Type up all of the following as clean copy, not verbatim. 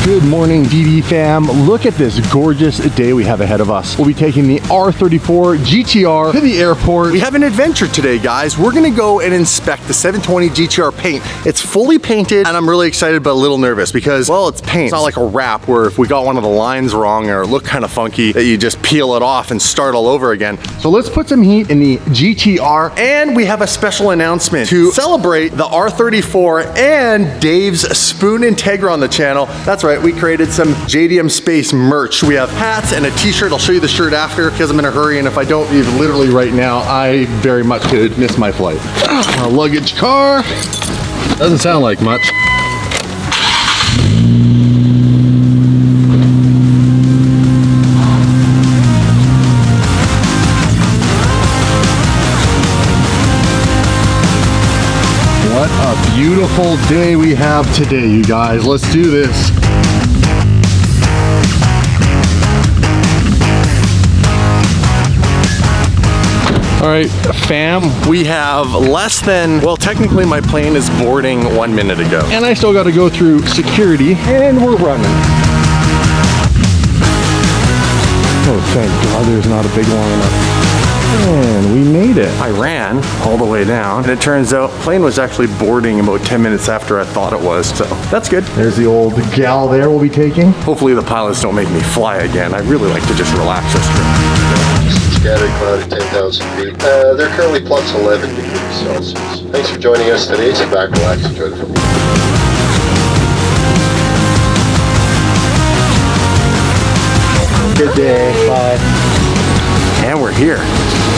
Good morning, DD fam. Look at this gorgeous day we have ahead of us. We'll be taking the R34 GTR to the airport. We have an adventure today, guys. We're gonna go and inspect the 720 GTR paint. It's fully painted, and I'm really excited but a little nervous because, well, it's paint. It's not like a wrap where if we got one of the lines wrong or it looked kind of funky that you just peel it off and start all over again. So let's put some heat in the GTR, and we have a special announcement to celebrate the R34 and Dave's Spoon Integra on the channel. That's right. We created some JDM Space merch. We have hats and a t-shirt. I'll show you the shirt after because I'm in a hurry, and if I don't leave literally right now, I very much could miss my flight. A luggage car. Doesn't sound like much. What a beautiful day we have today, you guys. Let's do this. All right, fam, we have less than, well, technically my plane is boarding 1 minute ago. And I still got to go through security, and we're running. Oh, thank God there's not a big long enough. And we made it. I ran all the way down, and it turns out the plane was actually boarding about 10 minutes after I thought it was, so that's good. There's the old gal there we'll be taking. Hopefully the pilots don't make me fly again. I really like to just relax this trip. Scattered cloud at 10,000 feet. They're currently plus 11 degrees Celsius. Thanks for joining us today. Sit back, relax, enjoy the film. Good day. Bye. And we're here.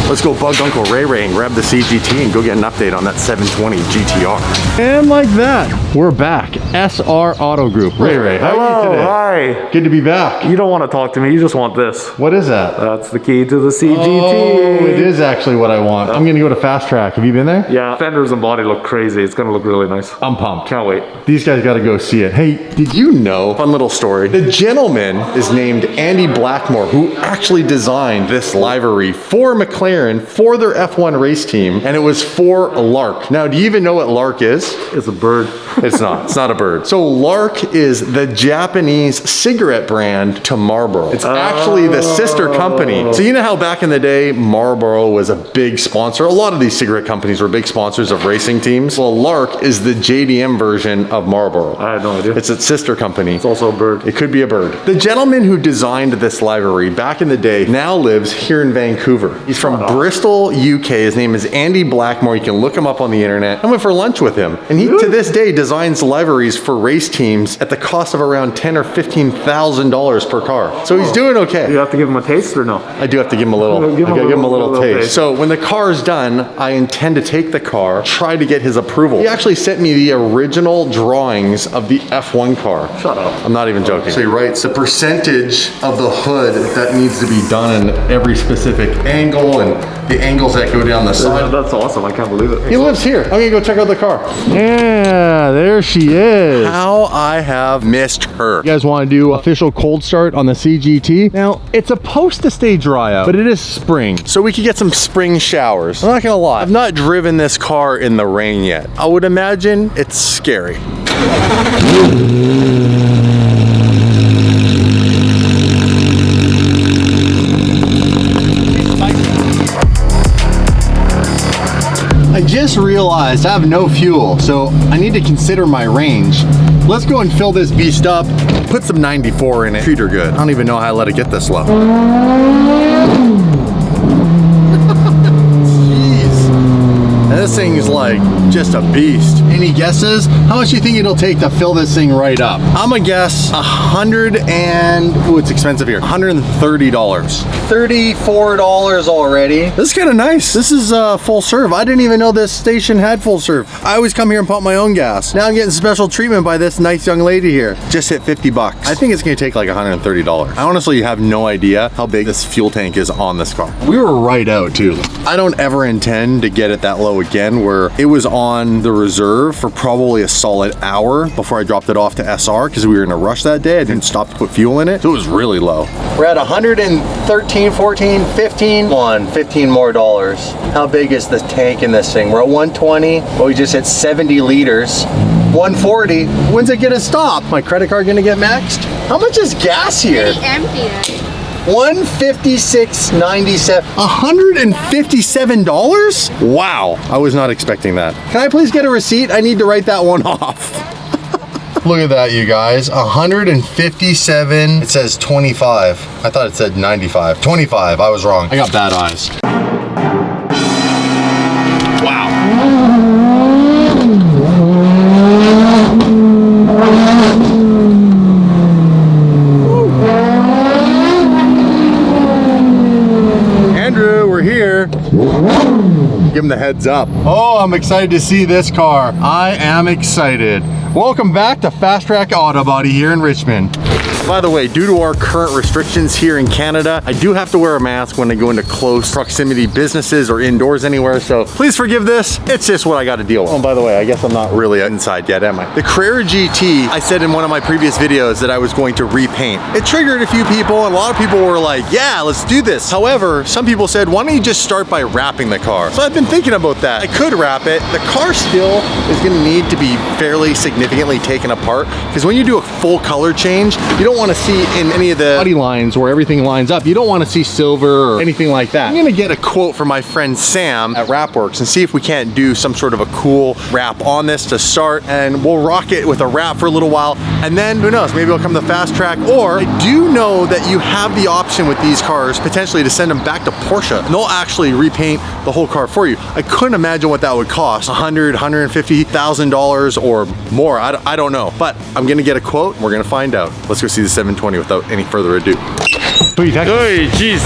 Let's go bug Uncle Ray Ray and grab the CGT and go get an update on that 720 GTR. And like that, we're back. SR Auto Group. Ray Ray, how are you today? Hi. Good to be back. You don't want to talk to me, you just want this. What is that? That's the key to the CGT. Oh, it is actually what I want. I'm gonna go to Fast Track. Have you been there? Yeah, fenders and body look crazy. It's gonna look really nice. I'm pumped. Can't wait. These guys gotta go see it. Hey, did you know, fun little story, the gentleman is named Andy Blackmore, who actually designed this livery for McLaren for their F1 race team, and it was for Lark. Now, do you even know what Lark is? It's a bird. It's not. It's not a bird. So Lark is the Japanese cigarette brand to Marlboro. It's actually the sister company. So you know how back in the day, Marlboro was a big sponsor? A lot of these cigarette companies were big sponsors of racing teams. Well, Lark is the JDM version of Marlboro. I had no idea. It's its sister company. It's also a bird. It could be a bird. The gentleman who designed this livery back in the day now lives here in Vancouver. He's from Bristol, UK. His name is Andy Blackmore. You can look him up on the internet. I went for lunch with him, and he to this day designs liveries for race teams at the cost of around $10,000 or $15,000 per car. So he's doing okay. You have to give him a taste or no? I do have to give him a little. Give him a little taste. So when the car's done, I intend to take the car, try to get his approval. He actually sent me the original drawings of the F1 car. Shut up. I'm not even joking. So he writes the percentage of the hood that needs to be done in every specific angle and the angles that go down the side. That's awesome. I can't believe it. He lives here. I'm gonna go check out the car. Yeah, there she is. How I have missed her. You guys want to do official cold start on the CGT? Now, it's supposed to stay dry out, but it is spring, so we could get some spring showers. I'm not gonna lie, I've not driven this car in the rain yet. I would imagine it's scary. I just realized I have no fuel, so I need to consider my range. Let's go and fill this beast up, put some 94 in it, treat her good. I don't even know how I let it get this low. And this thing is like just a beast. Any guesses? How much do you think it'll take to fill this thing right up? I'm gonna guess it's expensive here, $130. $34 already. This is kind of nice. This is full serve. I didn't even know this station had full serve. I always come here and pump my own gas. Now I'm getting special treatment by this nice young lady here. Just hit 50 bucks. I think it's gonna take like $130. I honestly have no idea how big this fuel tank is on this car. We were right out too. I don't ever intend to get it that low again, where it was on the reserve for probably a solid hour before I dropped it off to SR because we were in a rush that day. I didn't stop to put fuel in it, so it was really low. We're at 113, 14, 15, 15 more dollars. How big is the tank in this thing? We're at 120, but we just hit 70 liters. 140. When's it gonna stop? My credit card gonna get maxed? How much is gas here? Pretty empty. 156.97. $157? Wow, I was not expecting that. Can I please get a receipt? I need to write that one off. Look at that, you guys. 157. It says 25. I thought it said 95. 25. I was wrong. I got bad eyes. Wow. Andrew, we're here. Give him the heads up. Oh, I'm excited to see this car. I am excited. Welcome back to Fast Track Auto Body here in Richmond. By the way, due to our current restrictions here in Canada, I do have to wear a mask when I go into close proximity businesses or indoors anywhere, so please forgive this. It's just what I got to deal with. Oh, by the way, I guess I'm not really inside yet, am I? The Carrera GT, I said in one of my previous videos that I was going to repaint. It triggered a few people, and a lot of people were like, yeah, let's do this. However, some people said, why don't you just start by wrapping the car? So I've been thinking about that. I could wrap it. The car still is going to need to be fairly significantly taken apart, because when you do a full color change, you don't want to see in any of the body lines where everything lines up, you don't want to see silver or anything like that. I'm gonna get a quote from my friend Sam at Wrapworks and see if we can't do some sort of a cool wrap on this to start, and we'll rock it with a wrap for a little while, and then who knows, maybe it'll come to Fast Track. Or I do know that you have the option with these cars potentially to send them back to Porsche and they'll actually repaint the whole car for you. I couldn't imagine what that would cost, $150,000 or more. I don't know, but I'm gonna get a quote. We're gonna find out. Let's go see the 720 without any further ado. Hey, jeez.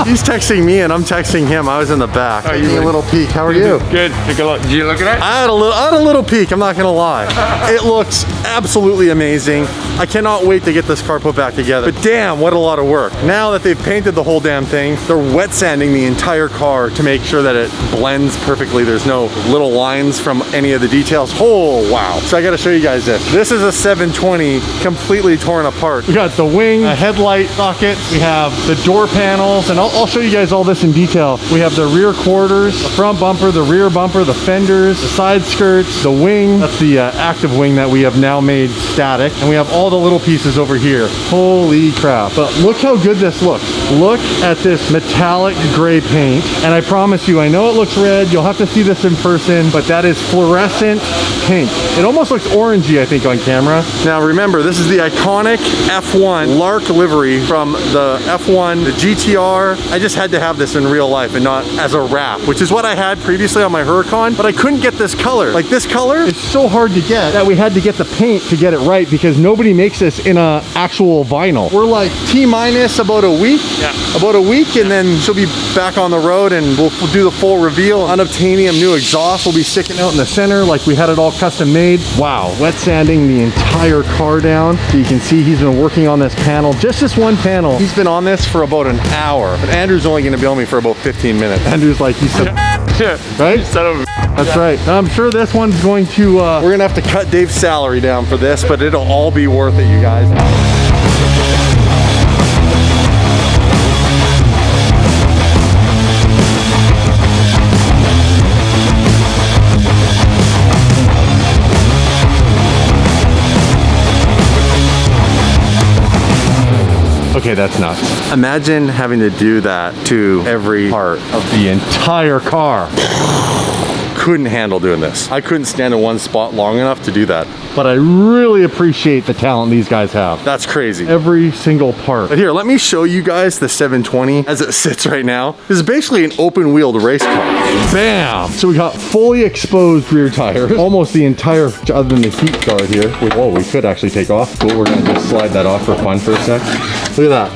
He's texting me and I'm texting him. I was in the back. Taking a little peek. How are you? Good. Take a look. Did you look at it? I had a little peek. I'm not gonna lie. It looks absolutely amazing. I cannot wait to get this car put back together. But damn, what a lot of work. Now that they've painted the whole damn thing, they're wet sanding the entire car to make sure that it blends perfectly. There's no little lines from any of the details. Oh, wow. So I gotta show you guys this. This is a 720 completely torn apart. We got the wing, a headlight socket, we have the door panels, and I'll show you guys all this in detail. We have the rear quarters, the front bumper, the rear bumper, the fenders, the side skirts, the wing. That's the active wing that we have now made static. And we have all the little pieces over here. Holy crap. But look how good this looks. Look at this metallic gray paint. And I promise you, I know it looks red. You'll have to see this in person, but that is fluorescent pink. It almost looks orangey, I think, on camera. Now remember, this is the iconic F1 Lark livery from the F1, the GTR. I just had to have this in real life and not as a wrap, which is what I had previously on my Huracan, but I couldn't get this color. Like, this color is so hard to get that we had to get the paint to get it right, because nobody makes this in a actual vinyl. We're like T-minus about a week. Yeah. About a week, and then she'll be back on the road and we'll do the full reveal. Unobtainium new exhaust will be sticking out in the center like we had it all custom made. Wow, wet sanding the entire car down. So you can see he's been working on this panel, just this one panel. He's been on this for about an hour, but Andrew's only gonna bill me for about 15 minutes. Andrew's like, you said, right? That's right. I'm sure this one's going to, we're gonna have to cut Dave's salary down for this, but it'll all be worth it, you guys. Okay, that's nuts. Imagine having to do that to every part of the entire car. Couldn't handle doing this. I couldn't stand in one spot long enough to do that. But I really appreciate the talent these guys have. That's crazy. Every single part. But here, let me show you guys the 720 as it sits right now. This is basically an open-wheeled race car. Bam! So we got fully exposed rear tires. Almost the entire, other than the heat guard here. Which, oh, we could actually take off. Cool, we're gonna just slide that off for fun for a sec. Look at that.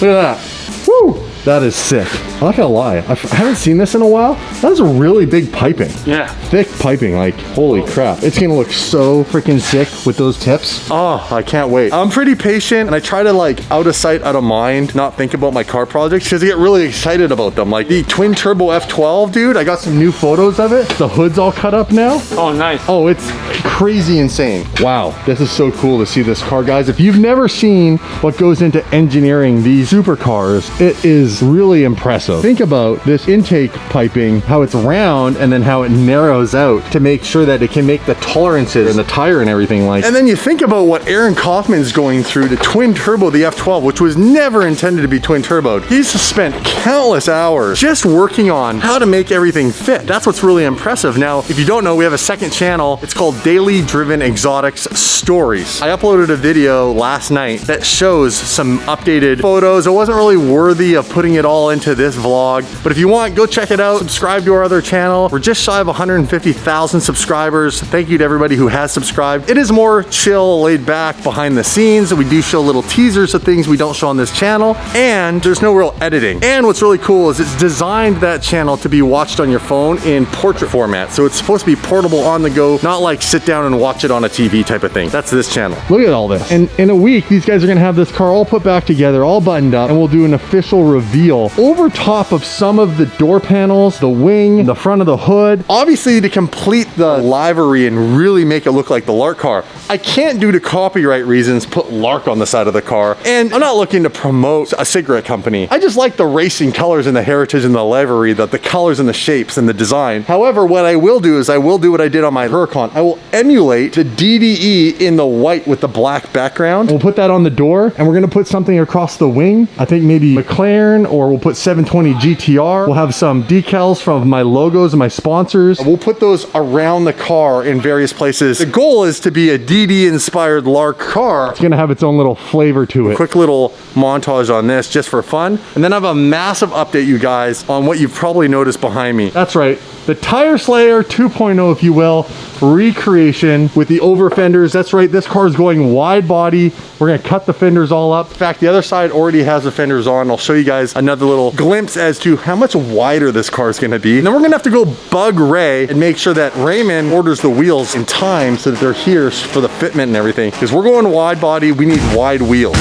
Look at that. Woo! That is sick. I'm not gonna lie, I haven't seen this in a while. That is a really big piping. Yeah. Thick piping, like, holy crap. It's gonna look so freaking sick with those tips. Oh, I can't wait. I'm pretty patient, and I try to, like, out of sight, out of mind, not think about my car projects, because I get really excited about them. Like the twin turbo F12, dude, I got some new photos of it. The hood's all cut up now. Oh, nice. Oh, it's crazy insane. Wow, this is so cool to see this car, guys. If you've never seen what goes into engineering these supercars, it is is really impressive. Think about this intake piping, how it's round and then how it narrows out to make sure that it can make the tolerances and the tire and everything like. And then you think about what Aaron Kaufman's going through to twin turbo the F12, which was never intended to be twin turboed. He's spent countless hours just working on how to make everything fit. That's what's really impressive. Now, if you don't know, we have a second channel. It's called Daily Driven Exotics Stories. I uploaded a video last night that shows some updated photos. It wasn't really worthy of putting it all into this vlog, but if you want, go check it out. Subscribe to our other channel. We're just shy of 150,000 subscribers. Thank you to everybody who has subscribed. It is more chill, laid back, behind the scenes. We do show little teasers of things we don't show on this channel, and there's no real editing. And what's really cool is it's designed that channel to be watched on your phone in portrait format. So it's supposed to be portable on the go, not like sit down and watch it on a TV type of thing. That's this channel. Look at all this. And in a week, these guys are gonna have this car all put back together, all buttoned up, and we'll do an official reveal over top of some of the door panels, the wing, the front of the hood. Obviously, to complete the livery and really make it look like the Lark car, I can't, due to copyright reasons, put Lark on the side of the car. And I'm not looking to promote a cigarette company. I just like the racing colors and the heritage and the livery, the colors and the shapes and the design. However, what I will do is I will do what I did on my Huracan. I will emulate the DDE in the white with the black background. We'll put that on the door, and we're gonna put something across the wing. I think maybe McLaren, or we'll put 720 GTR. We'll have some decals from my logos and my sponsors. We'll put those around the car in various places. The goal is to be a DD inspired Lark car. It's gonna have its own little flavor to it. Quick little montage on this just for fun. And then I have a massive update, you guys, on what you've probably noticed behind me. That's right, the Tire Slayer 2.0, if you will, recreation with the over fenders. That's right, this car is going wide body. We're gonna cut the fenders all up. In fact, the other side already has the fenders on. I'll show you guys another little glimpse as to how much wider this car is gonna be. And then we're gonna have to go bug Ray and make sure that Raymond orders the wheels in time so that they're here for the fitment and everything. Because we're going wide body, we need wide wheels.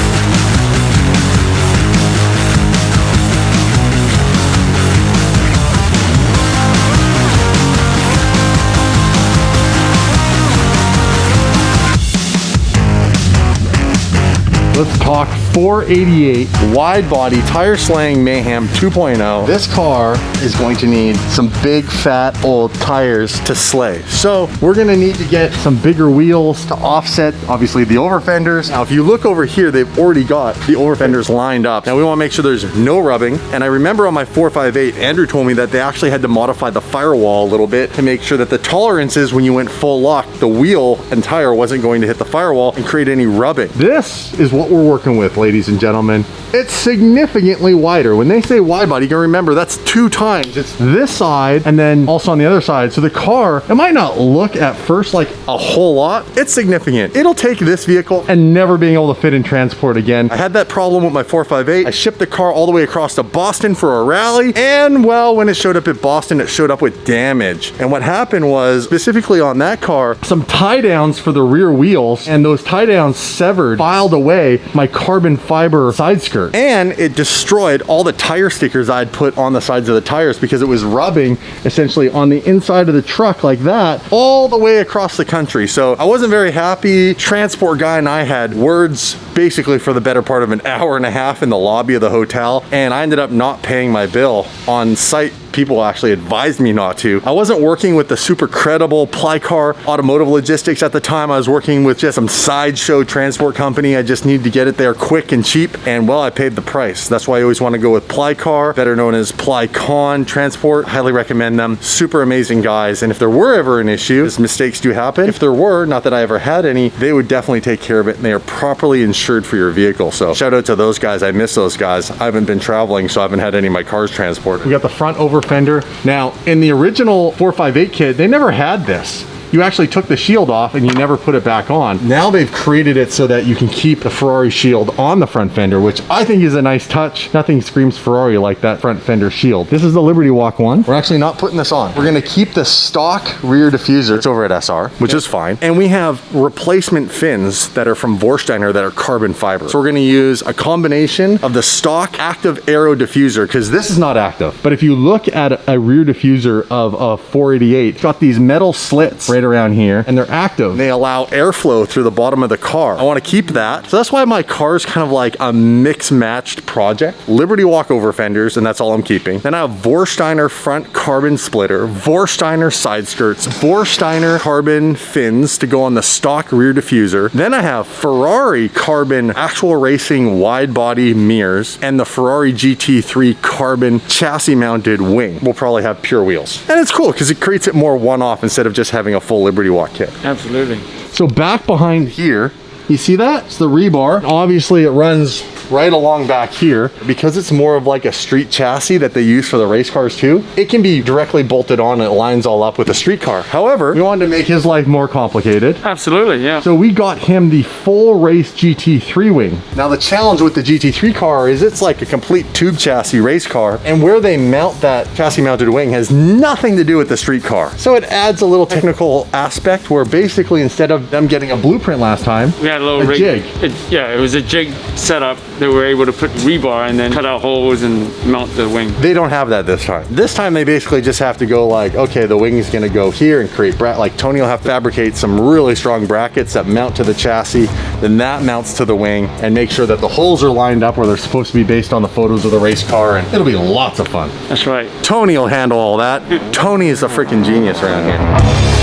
Let's talk 488 wide body tire slaying mayhem 2.0. This car is going to need some big fat old tires to slay. So we're gonna need to get some bigger wheels to offset obviously the over fenders. Now if you look over here, they've already got the over fenders lined up. Now we wanna make sure there's no rubbing. And I remember on my 458, Andrew told me that they actually had to modify the firewall a little bit to make sure that the tolerances when you went full lock, the wheel and tire wasn't going to hit the firewall and create any rubbing. This is what we're working with, ladies and gentlemen. It's significantly wider. When they say wide body, you can remember that's 2 times. It's this side and then also on the other side. So the car, it might not look at first like a whole lot. It's significant. It'll take this vehicle and never being able to fit in transport again. I had that problem with my 458. I shipped the car all the way across to Boston for a rally. And well, when it showed up at Boston, it showed up with damage. And what happened was, specifically on that car, some tie downs for the rear wheels, and those tie downs severed, filed away my carbon fiber side skirt, and it destroyed all the tire stickers I'd put on the sides of the tires because it was rubbing essentially on the inside of the truck like that all the way across the country. So I wasn't very happy. Transport guy and I had words basically for the better part of an hour and a half in the lobby of the hotel, and I ended up not paying my bill on site. People actually advised me not to. I wasn't working with the super credible Plycar Automotive Logistics at the time. I was working with just some sideshow transport company. I just needed to get it there quick and cheap. And well, I paid the price. That's why I always want to go with Plycar, better known as Plycon Transport. Highly recommend them. Super amazing guys. And if there were ever an issue, as mistakes do happen, if there were, not that I ever had any, they would definitely take care of it, and they are properly insured for your vehicle. So shout out to those guys. I miss those guys. I haven't been traveling, so I haven't had any of my cars transported. We got the front over fender. Now, in the original 458 kit, they never had this. You actually took the shield off and you never put it back on. Now they've created it so that you can keep the Ferrari shield on the front fender, which I think is a nice touch. Nothing screams Ferrari like that front fender shield. This is the Liberty Walk one. We're actually not putting this on. We're gonna keep the stock rear diffuser. It's over at SR, which is fine. And we have replacement fins that are from Vorsteiner that are carbon fiber. So we're gonna use a combination of the stock active aero diffuser, because this is not active. But if you look at a rear diffuser of a 488, it's got these metal slits right around here, and they're active. They allow airflow through the bottom of the car. I want to keep that. So that's why my car is kind of like a mix-matched project. Liberty walkover fenders, and that's all I'm keeping. Then I have Vorsteiner front carbon splitter, Vorsteiner side skirts, Vorsteiner carbon fins to go on the stock rear diffuser. Then I have Ferrari carbon actual racing wide body mirrors and the Ferrari GT3 carbon chassis mounted wing. We'll probably have pure wheels. And it's cool because it creates it more one-off instead of just having a full Liberty Walk kit. Absolutely. So back behind here, you see that? It's the rebar. Obviously it runs right along back here. Because it's more of like a street chassis that they use for the race cars too, it can be directly bolted on and it lines all up with a street car. However, we wanted to make his life more complicated. Absolutely, yeah. So we got him the full race GT3 wing. Now the challenge with the GT3 car is it's like a complete tube chassis race car, and where they mount that chassis mounted wing has nothing to do with the street car. So it adds a little technical aspect where basically instead of them getting a blueprint last time, We had a little jig. It was a jig setup that we were able to put rebar and then cut out holes and mount the wing. They don't have that this time. This time they basically just have to go like, okay, the wing is gonna go here and create like Tony will have to fabricate some really strong brackets that mount to the chassis, then that mounts to the wing, and make sure that the holes are lined up where they're supposed to be based on the photos of the race car, and it'll be lots of fun. That's right. Tony will handle all that. Tony is a freaking genius around here.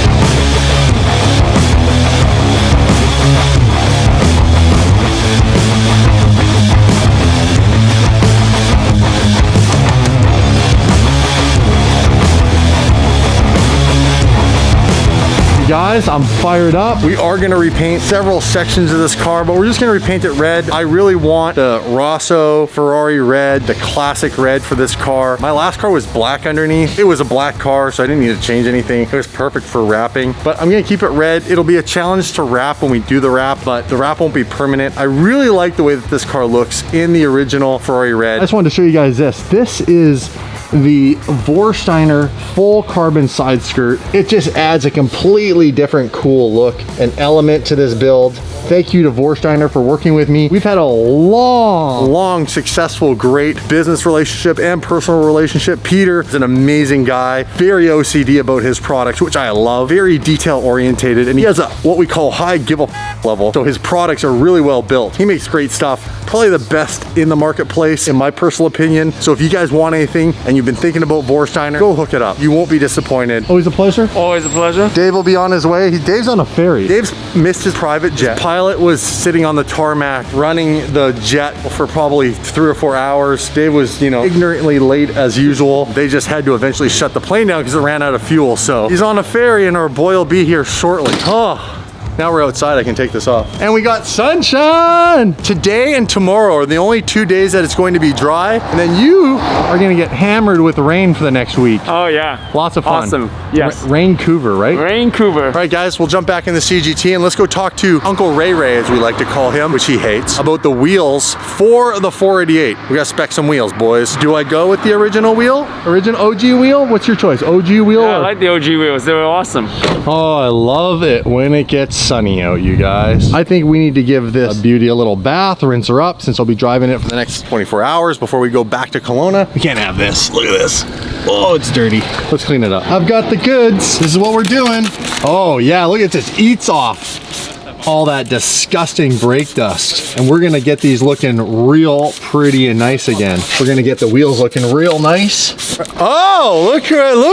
Guys, I'm fired up. We are gonna repaint several sections of this car, but we're just gonna repaint it red. I really want the Rosso Ferrari red, the classic red for this car. My last car was black underneath. It was a black car, so I didn't need to change anything. It was perfect for wrapping, but I'm gonna keep it red. It'll be a challenge to wrap when we do the wrap, but the wrap won't be permanent. I really like the way that this car looks in the original Ferrari red. I just wanted to show you guys this. This is the Vorsteiner full carbon side skirt. It just adds a completely different cool look and element to this build. Thank you to Vorsteiner for working with me. We've had a long, successful, great business relationship and personal relationship. Peter is an amazing guy, very OCD about his products, which I love, very detail orientated, and he has a what we call high give a level. So his products are really well built. He makes great stuff, probably the best in the marketplace in my personal opinion. So if you guys want anything and you've been thinking about Vorsteiner, go hook it up. You won't be disappointed. Always a pleasure. Always a pleasure. Dave will be on his way. Dave's on a ferry. Dave's missed his private jet. His pilot was sitting on the tarmac running the jet for probably 3 or 4 hours. Dave was, you know, ignorantly late as usual. They just had to eventually shut the plane down because it ran out of fuel. So he's on a ferry and our boy will be here shortly. Oh. Now we're outside, I can take this off. And we got sunshine! Today and tomorrow are the only 2 days that it's going to be dry. And then you are gonna get hammered with rain for the next week. Oh yeah. Lots of fun. Awesome, yes. Raincouver, right? Raincouver. All right guys, we'll jump back in the CGT and let's go talk to Uncle Ray Ray, as we like to call him, which he hates, about the wheels for the 488. We gotta spec some wheels, boys. Do I go with the original wheel? Original OG wheel? What's your choice? OG wheel? Yeah, I like the OG wheels, they were awesome. Oh, I love it when it gets sunny out, you guys. I think we need to give this beauty a little bath, rinse her up, since I'll be driving it for the next 24 hours before we go back to Kelowna. We can't have this. Look at this. Oh, it's dirty. Let's clean it up. I've got the goods. This is what we're doing. Oh yeah, look at this. Eats off all that disgusting brake dust. And we're gonna get these looking real pretty and nice again. We're gonna get the wheels looking real nice. Oh, look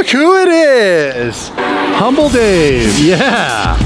who it is. Humble Dave. Yeah.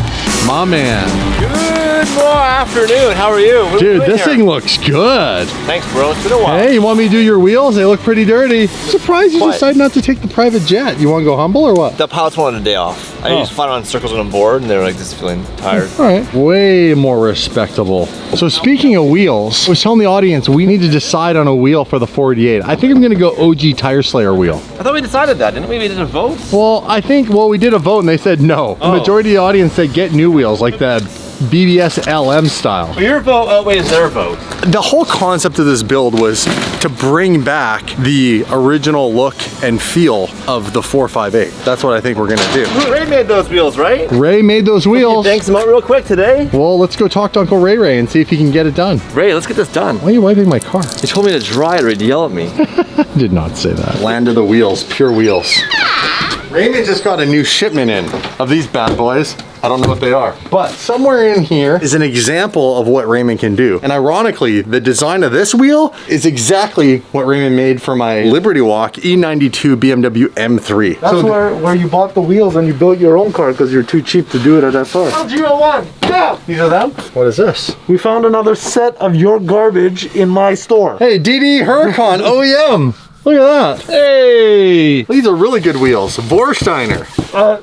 My man. Good afternoon. How are you? Dude, this thing looks good. Thanks, bro. It's been a while. Hey, you want me to do your wheels? They look pretty dirty. Surprised you decided not to take the private jet. You want to go humble or what? The pilots wanted a day off. I used to fly around in circles when I'm bored, and they were like, "This is feeling tired." All right. Way more respectable. So speaking of wheels, I was telling the audience we need to decide on a wheel for the 488. I think I'm going to go OG Tire Slayer wheel. I thought we decided that, didn't we? We did a vote. Well, we did a vote and they said no. The majority of the audience said get new wheels, like the BBS LM style. Well, your vote outweighs their vote. The whole concept of this build was to bring back the original look and feel of the 458. That's what I think we're gonna do. Ray made those wheels, right? Ray made those wheels. Thanks them out real quick today. Well, let's go talk to Uncle Ray Ray and see if he can get it done. Ray, let's get this done. Why are you wiping my car? He told me to dry it or he'd yell at me. I did not say that. Land of the wheels, pure wheels. Raymond just got a new shipment in of these bad boys. I don't know what they are, but somewhere in here is an example of what Raymond can do. And ironically, the design of this wheel is exactly what Raymond made for my Liberty Walk E92 BMW M3. That's where you bought the wheels and you built your own car because you're too cheap to do it at SR. LG01, yeah. These are them? What is this? We found another set of your garbage in my store. Hey, DD Huracan OEM. Look at that. Hey. These are really good wheels. Vorsteiner.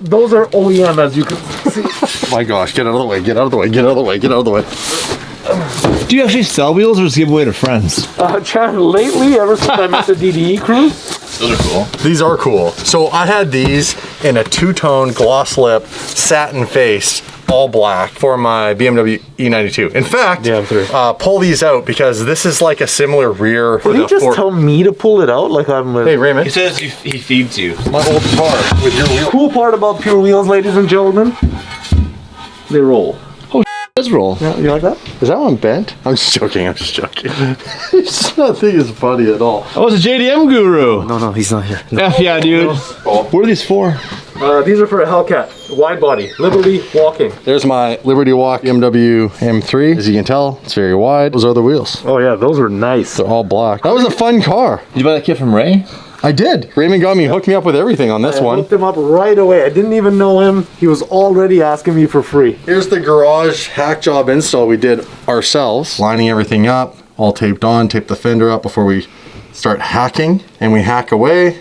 Those are OEM, as you can see. Oh my gosh, get out of the way, get out of the way, get out of the way, get out of the way. Do you actually sell wheels or just give away to friends? Chad, lately, ever since I met the DDE crew. Those are cool. These are cool. So I had these in a two-tone gloss lip satin face, all black, for my BMW E92. In fact, pull these out because this is like a similar rear. Did he just tell me to pull it out like I'm with... Hey Raymond. He says he feeds you. My old car with your wheel. Cool part about Pure Wheels, ladies and gentlemen, they roll. It does roll. Yeah, you like that? Is that one bent? I'm just joking, I'm just joking. It's not think it's funny at all. I was a JDM guru. No, he's not here. F yeah, dude. What are these for? These are for a Hellcat, wide body, Liberty walking. There's my Liberty Walk BMW M3. As you can tell, it's very wide. Those are the wheels. Oh yeah, those were nice. They're all black. That was a fun car. Did you buy that kit from Ray? I did. Raymond hooked me up with everything on this one. I hooked him up right away. I didn't even know him. He was already asking me for free. Here's the garage hack job install we did ourselves. Lining everything up, all taped on, taped the fender up before we start hacking, and we hack away.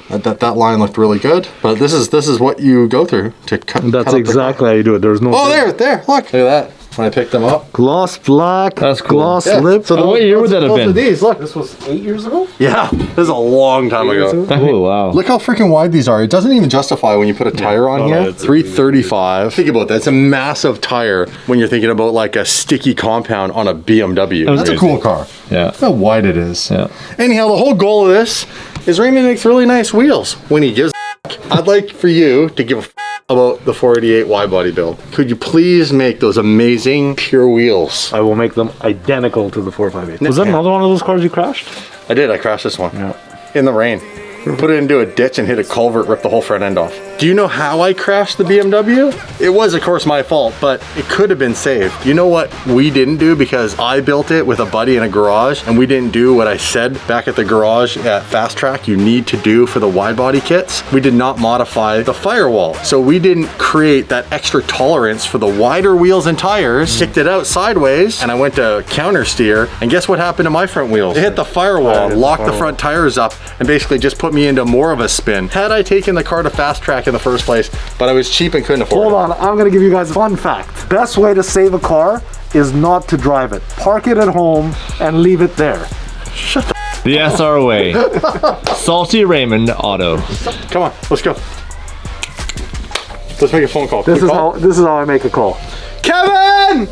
That line looked really good, but this is what you go through to cut. That's cut exactly how you do it. There's no... Oh, there, look. Look at that. When I picked them up. Gloss black. That's cool. Gloss Yeah. lip. So what year would that have both been? of these, look. This was 8 years ago? Yeah, this is a long time ago. Oh wow. Look how freaking wide these are. It doesn't even justify when you put a tire on here. 335. Think about that. It's a massive tire when you're thinking about like a sticky compound on a BMW. That's a cool car. Yeah. Look how wide it is. Yeah. Anyhow, the whole goal of this is Raymond makes really nice wheels. When he gives I'd like for you to give a about the 488 Widebody build. Could you please make those amazing pure wheels? I will make them identical to the 458. Was that another one of those cars you crashed? I did. I crashed this one. Yeah. In the rain. Put it into a ditch and hit a culvert, ripped the whole front end off. Do you know how I crashed the BMW? It was, of course, my fault, but it could have been saved. You know what we didn't do because I built it with a buddy in a garage and we didn't do what I said back at the garage at Fast Track you need to do for the wide body kits? We did not modify the firewall. So we didn't create that extra tolerance for the wider wheels and tires, sticked it out sideways, and I went to counter steer, and guess what happened to my front wheels? It hit the firewall, locked the front tires up, and basically just put me into more of a spin. Had I taken the car to Fast Track in the first place, but I was cheap and couldn't afford it. Hold on, I'm gonna give you guys a fun fact. Best way to save a car is not to drive it. Park it at home and leave it there. Shut the The SR way. Salty Raymond Auto. Come on, let's go. Let's make a phone call. This is how I make a call. Kevin!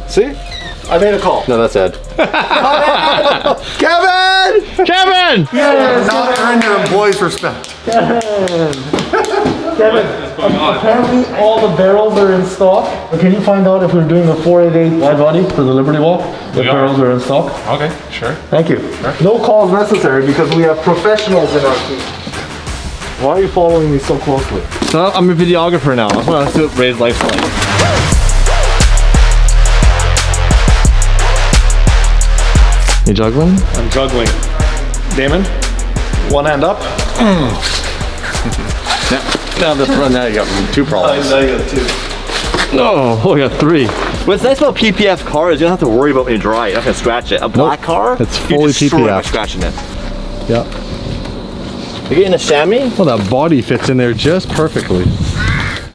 See? I made a call. No, that's Ed. Kevin! Kevin! Yes, Not earn your employees' respect. Kevin, apparently all the barrels are in stock. Can you find out if we're doing a 488 wide body for the Liberty Walk? The barrels are in stock. Okay, sure. Thank you. No calls necessary because we have professionals in our team. Why are you following me so closely? So I'm a videographer now. I just want to see what Ray's life's like. You juggling? I'm juggling. Damon, one hand up. Now you got two problems. Now you got two. No, oh, I got three. What's nice about PPF cars is you don't have to worry about when you dry. You're not gonna scratch it. A black car, it's fully you destroy it by PPF. scratching it. Yeah. You're getting a chamois? Well, that body fits in there just perfectly.